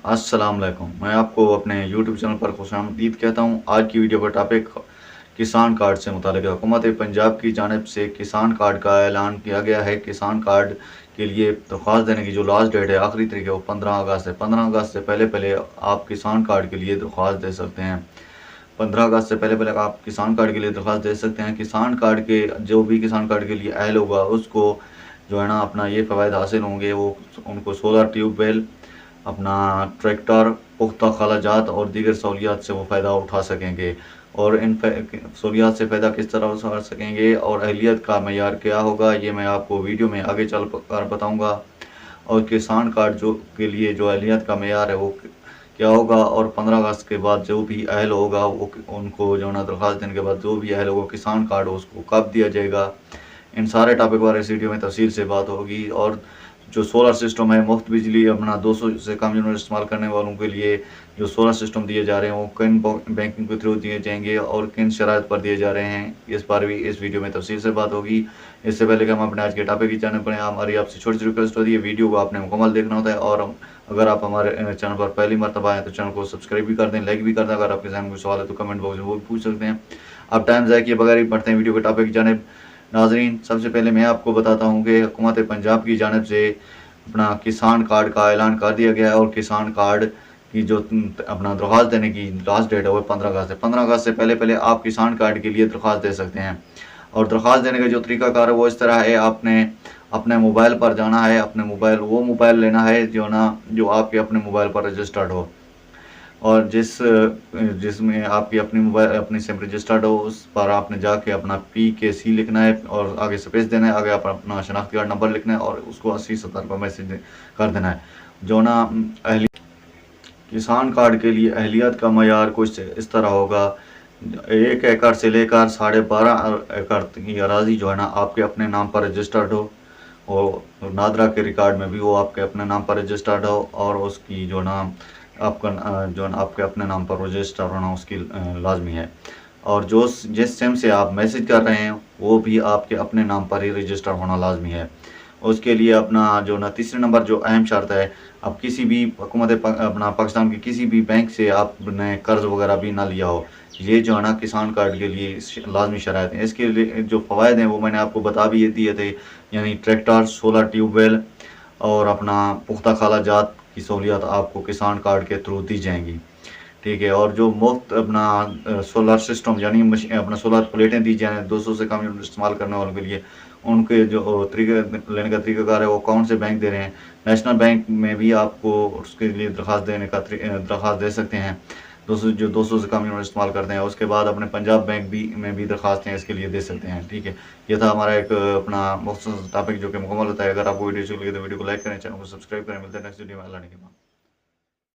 अस्सलाम वालेकुम। मैं आपको अपने यूट्यूब चैनल पर खुशामदीद कहता हूँ। आज की वीडियो का टॉपिक किसान कार्ड से मुताल्लिक़ है। हुकूमत पंजाब की जानिब से किसान कार्ड का ऐलान किया गया है। किसान कार्ड के लिए दरख्वास्त देने की जो लास्ट डेट है, आखिरी तारीख है, वो 15 अगस्त है। 15 अगस्त से पहले पहले आप किसान कार्ड के लिए दरख्वास्त दे सकते हैं। 15 अगस्त से पहले पहले आप किसान कार्ड के लिए दरख्वास्त दे सकते हैं। किसान कार्ड के जो भी किसान कार्ड के लिए अहल होगा, उसको जो है ना अपना ये फ़वाद हासिल होंगे। वो उनको सोलर ट्यूबवेल, अपना ट्रैक्टर, पुख्ता खलाजात और दीगर सहूलियात से वो फ़ायदा उठा सकेंगे। और इन सहूलियात से फ़ायदा किस तरह उठा सकेंगे और अहलियत का मयार क्या होगा, ये मैं आपको वीडियो में आगे चल कर बताऊँगा। और किसान कार्ड जो के लिए जो अहलियत का मयार है वो क्या होगा, और 15 अगस्त के बाद जो भी अहल होगा वो उनको जो है ना दरख्वास्त देने के बाद जो भी अहल होगा किसान कार्ड उसको कब दिया जाएगा, इन सारे टॉपिक बारे इस वीडियो में तफसील से बात होगी। और जो सोलर सिस्टम है, मुफ्त बिजली अपना 200 से कम यूनिट इस्तेमाल करने वालों के लिए जो सोलर सिस्टम दिए जा रहे हैं वो किन बैंकिंग के थ्रू दिए जाएंगे और किन शराइत पर दिए जा रहे हैं, इस बार भी इस वीडियो में तफसील से बात होगी। इससे पहले कि हम अपने आज के टॉपिक की जाने पड़े, हमारी आपसे छोटी सी रिक्वेस्ट होती है, वीडियो को आपने मुकम्मल देखना होता है। और अगर आप हमारे चैनल पर पहली मरतबा आए तो चैनल को सब्सक्राइब भी कर दें, लाइक भी कर दें। अगर आपके जहन में कोई सवाल है तो कमेंट बॉक्स में वो भी पूछ सकते हैं। अब टाइम ज़ाया किए बगैर ही बढ़ते हैं वीडियो के टॉपिक की जानिब। नाज़रीन, सबसे पहले मैं आपको बताता हूँ कि हुकूमत पंजाब की जानिब से अपना किसान कार्ड का ऐलान कर दिया गया है। और किसान कार्ड की जो अपना दरख्वास्त देने की लास्ट डेट है वो 15 अगस्त है। 15 अगस्त से पहले पहले आप किसान कार्ड के लिए दरख्वास्त दे सकते हैं। और दरख्वास्त देने का जो तरीकाकार है वो इस तरह है, आपने अपने मोबाइल पर जाना है, अपने मोबाइल लेना है जो ना जो आपके अपने मोबाइल पर रजिस्टर्ड हो, और जिसमें आपकी अपनी मोबाइल अपनी सिम रजिस्टर्ड हो, उस पर आपने जाके अपना PKC लिखना है और आगे स्पेस देना है, आगे आप अपना शनाख्ती कार्ड नंबर लिखना है और उसको 8070 पर मैसेज कर देना है। जो ना किसान कार्ड के लिए अहलियत का मयार कुछ इस तरह होगा, 1 एकड़ से लेकर 12.5 एकड़ की अराजी जो है ना आपके अपने नाम पर रजिस्टर्ड हो, और नादरा के रिकॉर्ड में भी वो आपके अपने नाम पर रजिस्टर्ड हो, और उसकी जो ना आपका जो ना आपके अपने नाम पर रजिस्टर होना उसकी लाजमी है। और जो जिस सिम से आप मैसेज कर रहे हैं वो भी आपके अपने नाम पर ही रजिस्टर होना लाजमी है। उसके लिए अपना जो ना तीसरे नंबर जो अहम शर्त है, आप किसी भी अपना पाकिस्तान के किसी भी बैंक से आपने कर्ज वगैरह भी ना लिया हो। ये जो है ना किसान कार्ड के लिए लाजमी शराइत हैं। इसके लिए जो फ़वाद हैं वो मैंने आपको बता भी दिए थे, यानी ट्रैक्टर, सोलर ट्यूबवेल और अपना पुख्ता खालाजात की सहूलियत आपको किसान कार्ड के थ्रू दी जाएंगी। ठीक है। और जो मुफ्त अपना सोलर सिस्टम यानी अपना सोलर प्लेटें दी जाएँ 200 से कम यूनिट इस्तेमाल करने वालों के लिए, उनके जो तरीके लेने का तरीक़ाकार है वो कौन से बैंक दे रहे हैं। नेशनल बैंक में भी आपको उसके लिए दरख्वास्त दे सकते हैं, 200 से कम यूनिट इस्तेमाल करते हैं। उसके बाद अपने पंजाब बैंक भी में भी दरख्वास्तें इसके लिए दे सकते हैं। ठीक है। ये था हमारा एक अपना मुख्तसर टॉपिक जो कि मुकम्मल होता है। अगर आपको वीडियो अच्छी लगी तो वीडियो को लाइक करें, चैनल को सब्सक्राइब करें। मिलते हैं नेक्स्ट वीडियो में। अल्लाह ने के बाद।